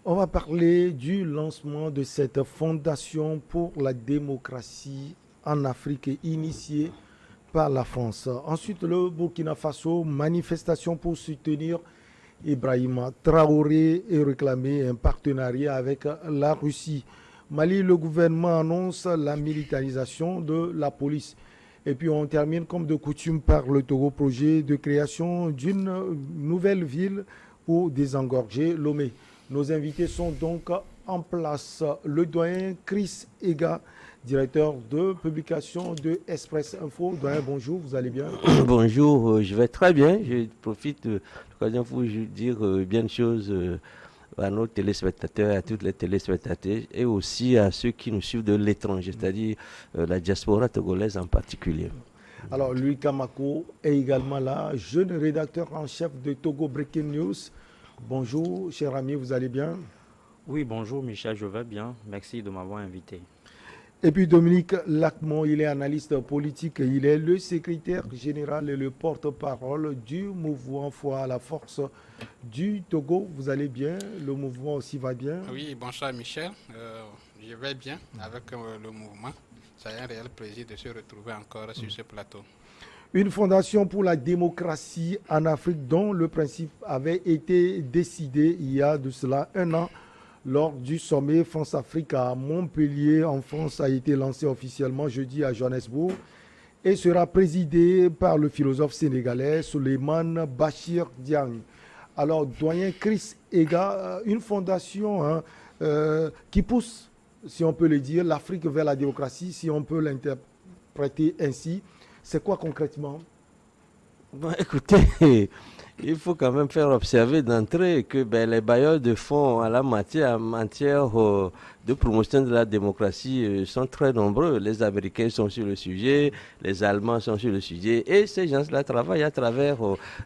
On va parler du lancement de cette fondation pour la démocratie en Afrique initiée par la France. Ensuite, le Burkina Faso, manifestation pour soutenir Ibrahima Traoré et réclamer un partenariat avec la Russie. Mali, le gouvernement annonce la militarisation de la police. Et puis on termine comme de coutume par le Togo projet de création d'une nouvelle ville pour désengorger Lomé. Nos invités sont donc en place. Le doyen Chris Ega, directeur de publication de Express Info. Doyen, bonjour, vous allez bien? Bonjour, je vais très bien. Je profite de l'occasion pour vous dire bien de choses à nos téléspectateurs, à toutes les téléspectateurs et aussi à ceux qui nous suivent de l'étranger, c'est-à-dire la diaspora togolaise en particulier. Alors, Louis Kamako est également là, jeune rédacteur en chef de Togo Breaking News. Bonjour, cher ami, vous allez bien? Oui, bonjour Michel, je vais bien. Merci de m'avoir invité. Et puis Dominique Lacmont, il est analyste politique, il est le secrétaire général et le porte-parole du mouvement Foi à la force du Togo. Vous allez bien? Le mouvement aussi va bien? Oui, bonsoir Michel. Je vais bien avec le mouvement. C'est un réel plaisir de se retrouver encore sur ce plateau. Une fondation pour la démocratie en Afrique dont le principe avait été décidé il y a de cela un an lors du sommet France-Afrique à Montpellier en France a été lancé officiellement jeudi à Johannesburg et sera présidé par le philosophe sénégalais Souleymane Bachir Diagne. Alors, doyen Chris Ega, une fondation qui pousse, si on peut le dire, l'Afrique vers la démocratie, si on peut l'interpréter ainsi. C'est quoi concrètement? Bon, écoutez, il faut quand même faire observer d'entrée que les bailleurs de fonds en matière de promotion de la démocratie sont très nombreux. Les Américains sont sur le sujet, les Allemands sont sur le sujet, et ces gens-là travaillent à travers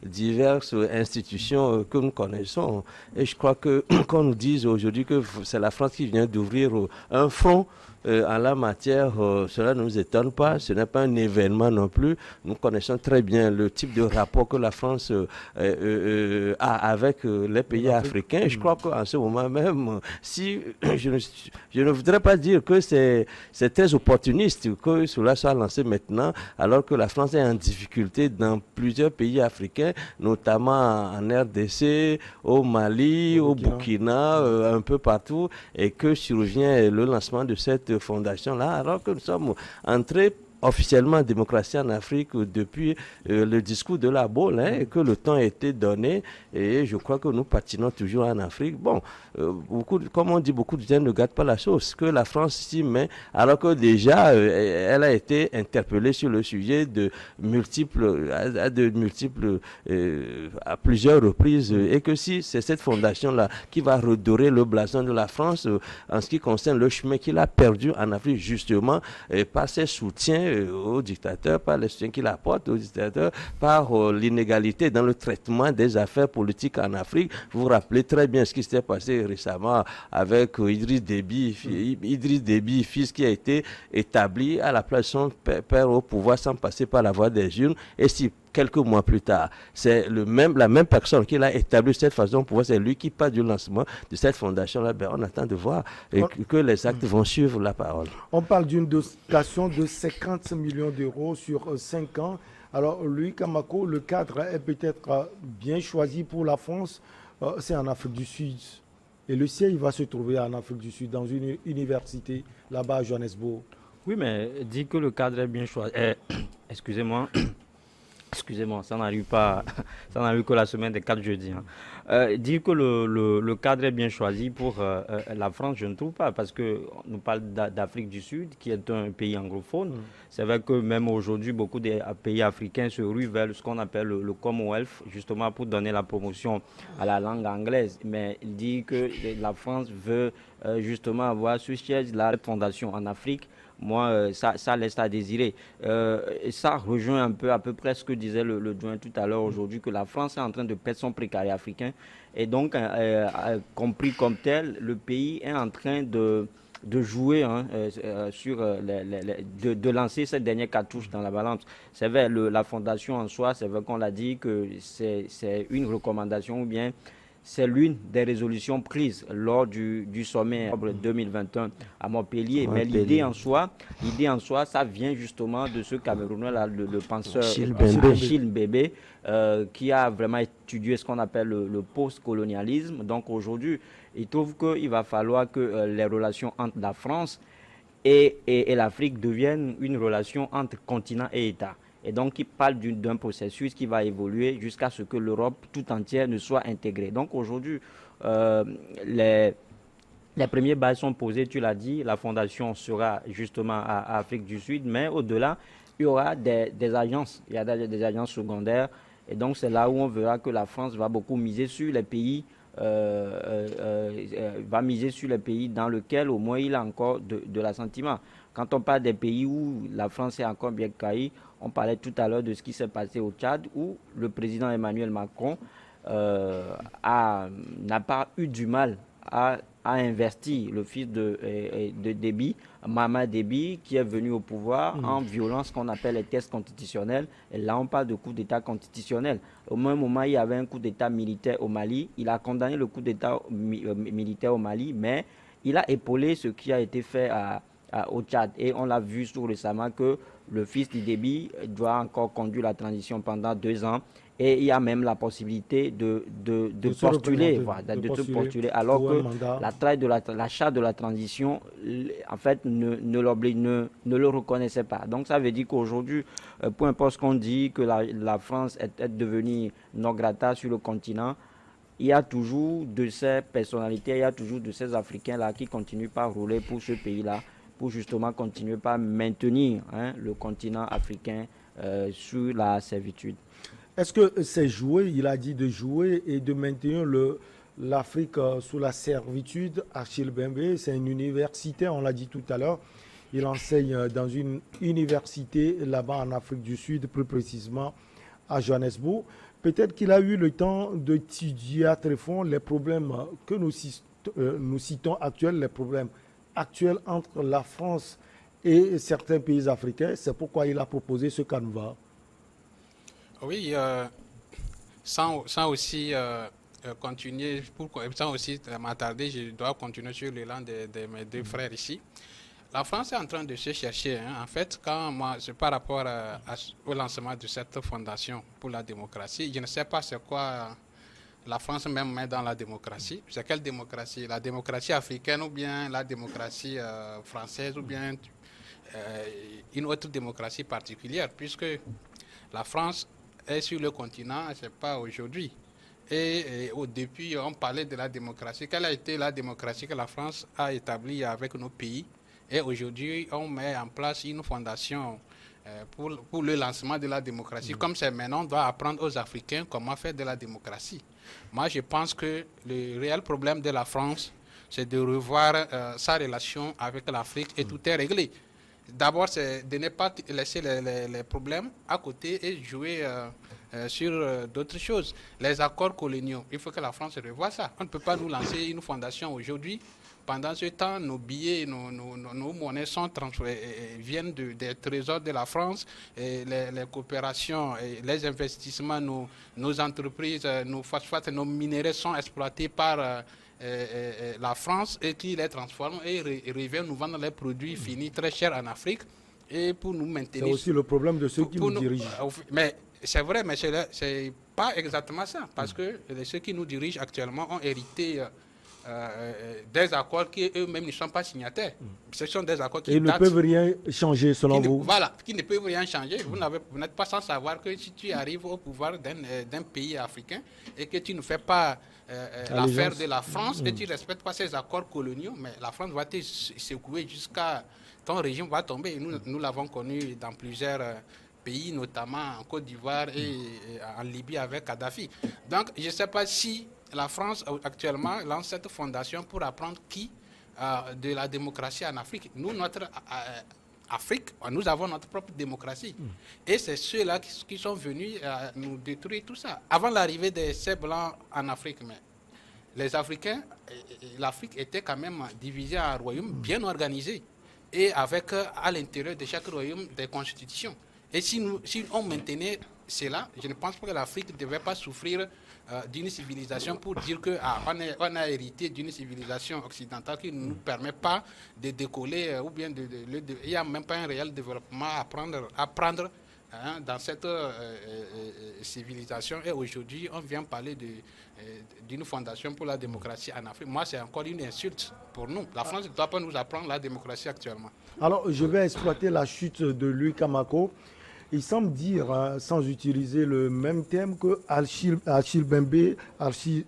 diverses institutions que nous connaissons. Et je crois que qu'on nous dise aujourd'hui que c'est la France qui vient d'ouvrir un front en la matière, cela ne nous étonne pas, ce n'est pas un événement non plus. Nous connaissons très bien le type de rapport que la France a avec les pays africains. Je crois qu'en ce moment même, si je ne voudrais pas dire que c'est très opportuniste que cela soit lancé maintenant, alors que la France est en difficulté dans plusieurs pays africains, notamment en RDC, au Mali, au Burkina, un peu partout, et que survient le lancement de cette fondation-là, alors que nous sommes entrés officiellement en démocratie en Afrique depuis le discours de la Baule, et que le temps a été donné, et je crois que nous patinons toujours en Afrique. Bon, comme on dit, beaucoup de gens ne gâtent pas la chose, que la France s'y met, alors que déjà, elle a été interpellée sur le sujet à plusieurs reprises, et que si c'est cette fondation-là qui va redorer le blason de la France en ce qui concerne le chemin qu'il a perdu en Afrique, justement, par ses soutiens aux dictateurs, par les soutiens qu'il apporte aux dictateurs, par l'inégalité dans le traitement des affaires politiques en Afrique. Vous vous rappelez très bien ce qui s'est passé récemment avec Idriss Déby, fils qui a été établi à la place de son père au pouvoir sans passer par la voie des urnes. Et si quelques mois plus tard, c'est la même personne qui l'a établi de cette façon pour pouvoir, c'est lui qui part du lancement de cette fondation-là. On attend de voir que les actes vont suivre la parole. On parle d'une dotation de 50 millions d'euros sur 5 ans. Alors, Louis Kamako, le cadre est peut-être bien choisi pour la France. C'est en Afrique du Sud. Et le siège va se trouver en Afrique du Sud, dans une université, là-bas à Johannesburg. Oui, mais dit que le cadre est bien choisi. Excusez-moi. Excusez-moi, ça n'arrive pas, ça n'arrive que la semaine des 4 jeudis. Dire que le cadre est bien choisi pour la France, je ne trouve pas, parce que nous parle d'Afrique du Sud, qui est un pays anglophone. C'est vrai que même aujourd'hui, beaucoup de pays africains se ruent vers ce qu'on appelle le Commonwealth, justement pour donner la promotion à la langue anglaise. Mais il dit que la France veut justement avoir ce siège, la fondation en Afrique. Moi, ça laisse à désirer. Et ça rejoint un peu à peu près ce que disait le joint tout à l'heure aujourd'hui, que la France est en train de perdre son précaré africain. Et donc, compris comme tel, le pays est en train de jouer sur de lancer cette dernière cartouche dans la balance. C'est vrai, la fondation en soi, c'est vrai qu'on l'a dit que c'est une recommandation ou bien c'est l'une des résolutions prises lors du sommet 2021 à Montpellier. Mais l'idée en soi, ça vient justement de ce Camerounais-là, le penseur Achille Mbembe, qui a vraiment étudié ce qu'on appelle le post-colonialisme. Donc aujourd'hui, il trouve qu'il va falloir que les relations entre la France et l'Afrique deviennent une relation entre continent et État. Et donc, il parle d'un processus qui va évoluer jusqu'à ce que l'Europe tout entière ne soit intégrée. Donc, aujourd'hui, les premiers bases sont posés, tu l'as dit, la fondation sera justement à Afrique du Sud, mais au-delà, il y aura des agences, il y a des agences secondaires. Et donc, c'est là où on verra que la France va beaucoup miser sur les pays va miser sur les pays dans lesquels au moins il a encore de l'assentiment. Quand on parle des pays où la France est encore bien caillée, on parlait tout à l'heure de ce qui s'est passé au Tchad, où le président Emmanuel Macron n'a pas eu du mal à investir le fils de Déby, Mahamat Déby, qui est venu au pouvoir en violant ce qu'on appelle les tests constitutionnels. Et là, on parle de coup d'État constitutionnel. Au même moment, il y avait un coup d'État militaire au Mali. Il a condamné le coup d'État militaire au Mali, mais il a épaulé ce qui a été fait au Tchad. Et on l'a vu tout récemment que le fils de Déby doit encore conduire la transition pendant 2 ans. Et il y a même la possibilité de postuler, alors que la charte de la transition, en fait, ne le reconnaissait pas. Donc ça veut dire qu'aujourd'hui, peu importe ce qu'on dit, que la France est devenue non grata sur le continent, il y a toujours de ces personnalités, il y a toujours de ces Africains-là qui continuent par rouler pour ce pays-là, pour justement continuer par maintenir le continent africain sur la servitude. Est-ce que c'est jouer, il a dit de jouer et de maintenir l'Afrique sous la servitude? Achille Mbembe, c'est un universitaire, on l'a dit tout à l'heure. Il enseigne dans une université là-bas en Afrique du Sud, plus précisément à Johannesburg. Peut-être qu'il a eu le temps d'étudier à très fond les problèmes que nous citons actuels, les problèmes actuels entre la France et certains pays africains. C'est pourquoi il a proposé ce canevas. Oui, sans aussi continuer, sans aussi m'attarder, je dois continuer sur l'élan de mes deux frères ici. La France est en train de se chercher. En fait, quand moi, c'est par rapport au lancement de cette fondation pour la démocratie, je ne sais pas c'est quoi la France même met dans la démocratie. C'est quelle démocratie? La démocratie africaine ou bien la démocratie française ou bien une autre démocratie particulière, puisque la France est sur le continent, ce n'est pas aujourd'hui. Et depuis, on parlait de la démocratie. Quelle a été la démocratie que la France a établie avec nos pays? Et aujourd'hui, on met en place une fondation pour le lancement de la démocratie. Comme c'est maintenant, on doit apprendre aux Africains comment faire de la démocratie. Moi, je pense que le réel problème de la France, c'est de revoir sa relation avec l'Afrique et tout est réglé. D'abord, c'est de ne pas laisser les problèmes à côté et jouer sur d'autres choses. Les accords coloniaux, il faut que la France revoie ça. On ne peut pas nous lancer une fondation aujourd'hui. Pendant ce temps, nos billets, nos monnaies viennent des trésors de la France. Et les coopérations, et les investissements, nos entreprises, nos phosphates, nos minéraux sont exploités par la France et qui les transforme et revient nous vendre les produits finis très chers en Afrique et pour nous maintenir. C'est aussi le problème de ceux qui nous dirigent. Mais c'est vrai, mais c'est pas exactement ça, parce que ceux qui nous dirigent actuellement ont hérité des accords qui eux-mêmes ne sont pas signataires. Ce sont des accords qui ils ne peuvent rien changer selon vous. Voilà, qui ne peuvent rien changer. Vous n'êtes pas sans savoir que si tu arrives au pouvoir d'un pays africain et que tu ne fais pas l'affaire de la France et tu ne respectes pas ces accords coloniaux, mais la France va te secouer jusqu'à ton régime va tomber. Nous l'avons connu dans plusieurs pays, notamment en Côte d'Ivoire et en Libye avec Kadhafi. Donc, je ne sais pas si la France actuellement lance cette fondation pour apprendre de la démocratie en Afrique. Nous, notre Afrique, nous avons notre propre démocratie. Et c'est ceux-là qui sont venus nous détruire tout ça. Avant l'arrivée ces Blancs en Afrique, mais les Africains, l'Afrique était quand même divisée en royaumes bien organisés et avec à l'intérieur de chaque royaume des constitutions. Et si on maintenait cela, je ne pense pas que l'Afrique ne devait pas souffrir d'une civilisation pour dire que on a hérité d'une civilisation occidentale qui ne nous permet pas de décoller ou bien il n'y a même pas un réel développement à prendre dans cette civilisation. Et aujourd'hui, on vient parler d'une fondation pour la démocratie en Afrique. Moi, c'est encore une insulte pour nous. La France ne doit pas nous apprendre la démocratie actuellement. Alors, je vais exploiter la chute de Louis Kamako. Il semble dire, sans utiliser le même terme, que Achille Mbembe,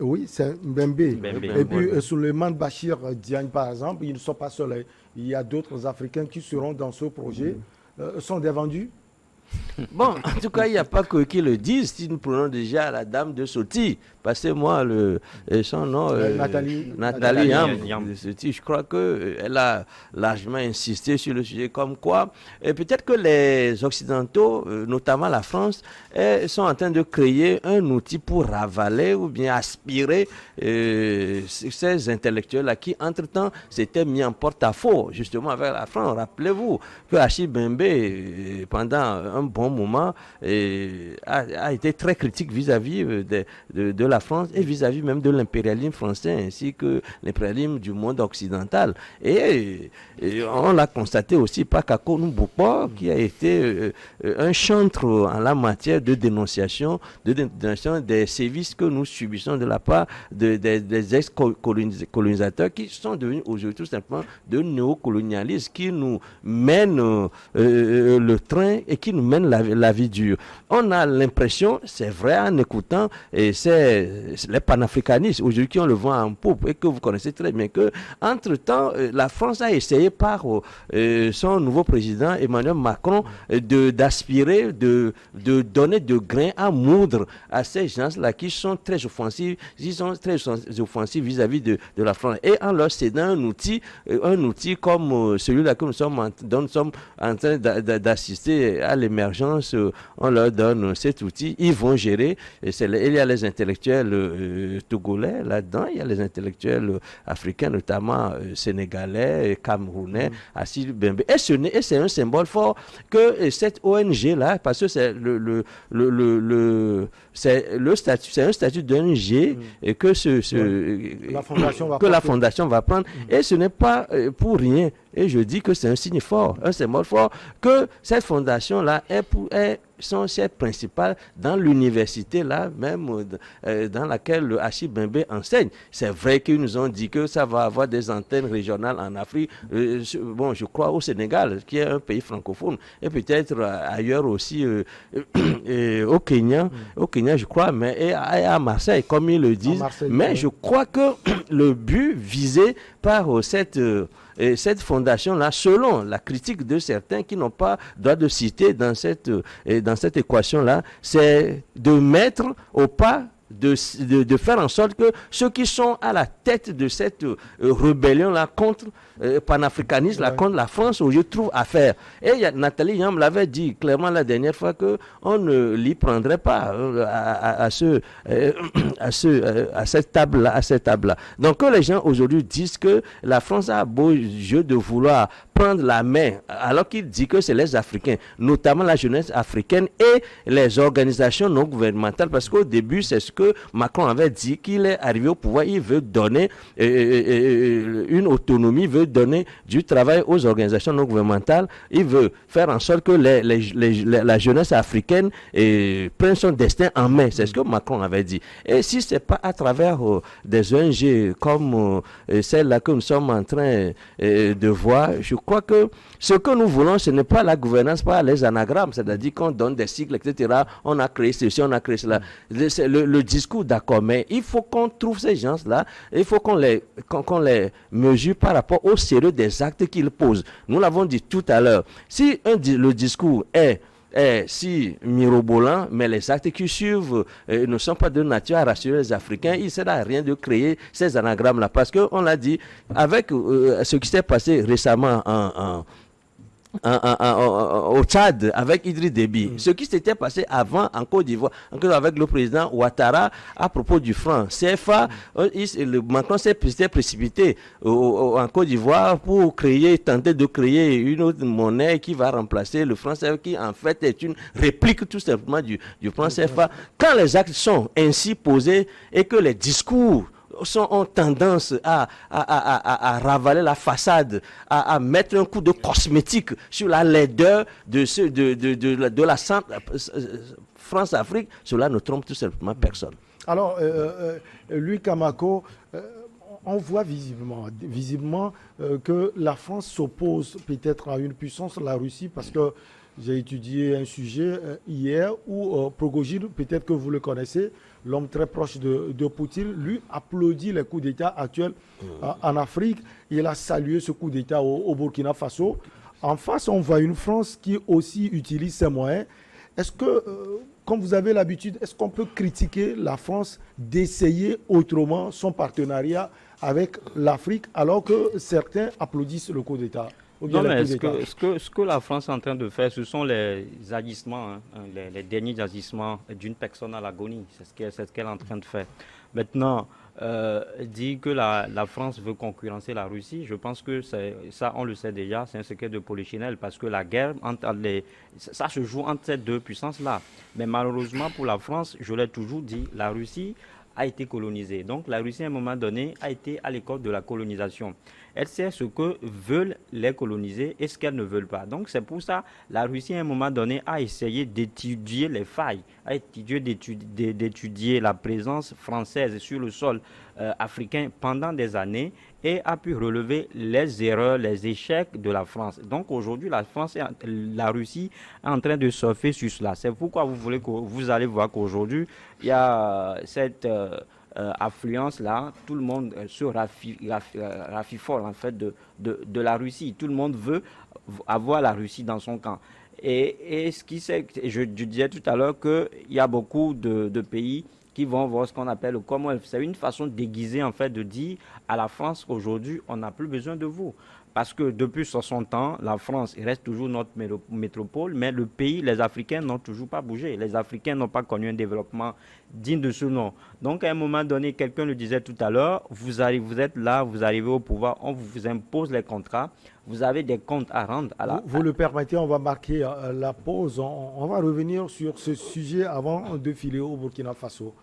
oui, c'est Mbembe. Et puis Souleymane Bachir Diagne, par exemple, ils ne sont pas seuls. Il y a d'autres Africains qui seront dans ce projet. Sont des vendus? Bon, en tout cas, il n'y a pas que qui le disent. Si nous prenons déjà la dame de Soti, passez-moi son nom, Nathalie Yamb de Soti, je crois qu'elle a largement insisté sur le sujet, comme quoi, peut-être que les Occidentaux, notamment la France, sont en train de créer un outil pour ravaler ou bien aspirer ces intellectuels-là qui, entre-temps, s'étaient mis en porte-à-faux, justement, avec la France. Rappelez-vous que Achille Mbembe, pendant un bon moment, a été très critique vis-à-vis de la France et vis-à-vis même de l'impérialisme français ainsi que l'impérialisme du monde occidental. Et on l'a constaté aussi par Kako Mboupo, qui a été un chantre en la matière de dénonciation des sévices que nous subissons de la part des ex-colonisateurs qui sont devenus aujourd'hui tout simplement de néocolonialistes qui nous mènent le train et qui nous mènent la vie dure. On a l'impression, c'est vrai en écoutant, et c'est les panafricanistes aujourd'hui qui ont le vent en poupe et que vous connaissez très bien que, entre-temps, la France a essayé par son nouveau président Emmanuel Macron d'aspirer, de donner de grain à moudre à ces gens-là qui sont très offensifs, vis-à-vis de la France et en leur cédant un outil comme celui-là dont nous sommes en train d'assister à l'émergence. On leur donne cet outil, ils vont gérer. Il y a les intellectuels togolais là-dedans, il y a les intellectuels africains, notamment sénégalais, camerounais, Achille Mbembe. Et c'est un symbole fort que cette ONG-là, parce que c'est c'est un statut d'ONG et que la fondation va prendre. Et ce n'est pas pour rien. Et je dis que c'est un signe fort, un symbole fort, que cette fondation-là est son siège principal dans l'université là même dans laquelle le Achille Mbembe enseigne. C'est vrai qu'ils nous ont dit que ça va avoir des antennes régionales en Afrique, je crois au Sénégal qui est un pays francophone et peut-être ailleurs aussi au Kenya je crois, mais à Marseille comme ils le disent. Mais je crois que le but visé par cette fondation-là, selon la critique de certains qui n'ont pas droit de citer dans cette équation-là, c'est de mettre au pas, de faire en sorte que ceux qui sont à la tête de cette rébellion-là contre panafricanisme, contre la France, où je trouve à faire. Et Nathalie Yamb l'avait dit clairement la dernière fois qu'on ne l'y prendrait pas à cette table-là. Donc que les gens aujourd'hui disent que la France a beau jeu de vouloir prendre la main, alors qu'il dit que c'est les Africains, notamment la jeunesse africaine et les organisations non gouvernementales, parce qu'au début, c'est ce que Macron avait dit, qu'il est arrivé au pouvoir, il veut donner une autonomie, il veut donner du travail aux organisations non gouvernementales, il veut faire en sorte que la jeunesse africaine prenne son destin en main, c'est ce que Macron avait dit. Et si ce n'est pas à travers des ONG comme celle-là que nous sommes en train de voir, je crois que ce que nous voulons, ce n'est pas la gouvernance par les anagrammes, c'est-à-dire qu'on donne des cycles, etc. On a créé ceci, on a créé cela. Le discours, d'accord, mais il faut qu'on trouve ces gens-là, il faut qu'on les mesure par rapport au sérieux des actes qu'ils posent. Nous l'avons dit tout à l'heure. Si le discours est si mirobolant, mais les actes qui suivent ne sont pas de nature à rassurer les Africains, il ne sert à rien de créer ces anagrammes-là. Parce qu'on l'a dit, avec ce qui s'est passé récemment au Tchad avec Idriss Déby. Ce qui s'était passé avant en Côte d'Ivoire, avec le président Ouattara à propos du franc CFA, Macron s'est précipité en Côte d'Ivoire pour tenter de créer une autre monnaie qui va remplacer le franc CFA, qui en fait est une réplique tout simplement du franc CFA. Quand les actes sont ainsi posés et que les discours ont tendance à ravaler la façade, à mettre un coup de cosmétique sur la laideur de la France-Afrique, cela ne trompe tout simplement personne. Alors, Louis Kamako, on voit visiblement que la France s'oppose peut-être à une puissance, la Russie, parce que j'ai étudié un sujet hier où Prigojine, peut-être que vous le connaissez, l'homme très proche de Poutine, lui applaudit les coups d'État actuels en Afrique. Il a salué ce coup d'État au Burkina Faso. En face, on voit une France qui aussi utilise ses moyens. Est-ce que, comme vous avez l'habitude, est-ce qu'on peut critiquer la France d'essayer autrement son partenariat avec l'Afrique alors que certains applaudissent le coup d'État? Non, mais ce que la France est en train de faire, ce sont les agissements, les derniers agissements d'une personne à l'agonie. C'est ce qu'elle est en train de faire. Maintenant, dire que la France veut concurrencer la Russie, je pense que ça, on le sait déjà, c'est un secret de polichinelle, parce que la guerre, ça se joue entre ces deux puissances-là. Mais malheureusement pour la France, je l'ai toujours dit, la Russie a été colonisée. Donc la Russie, à un moment donné, a été à l'école de la colonisation. Elle sait ce que veulent les coloniser et ce qu'elles ne veulent pas. Donc c'est pour ça la Russie, à un moment donné, a essayé d'étudier les failles, a essayé d'étudier la présence française sur le sol africain pendant des années et a pu relever les erreurs, les échecs de la France. Donc aujourd'hui, la Russie est en train de surfer sur cela. C'est pourquoi vous allez voir qu'aujourd'hui, il y a cette affluence-là, tout le monde se raffifole en fait de la Russie. Tout le monde veut avoir la Russie dans son camp. Et ce qui c'est, je disais tout à l'heure qu'il y a beaucoup de pays qui vont voir ce qu'on appelle le Commonwealth. C'est une façon déguisée en fait de dire à la France qu'aujourd'hui on n'a plus besoin de vous. Parce que depuis 60 ans, la France reste toujours notre métropole, mais le pays, les Africains n'ont toujours pas bougé. Les Africains n'ont pas connu un développement digne de ce nom. Donc à un moment donné, quelqu'un le disait tout à l'heure, vous êtes là, vous arrivez au pouvoir, on vous impose les contrats, vous avez des comptes à rendre. Vous le permettez, on va marquer la pause. On va revenir sur ce sujet avant de filer au Burkina Faso.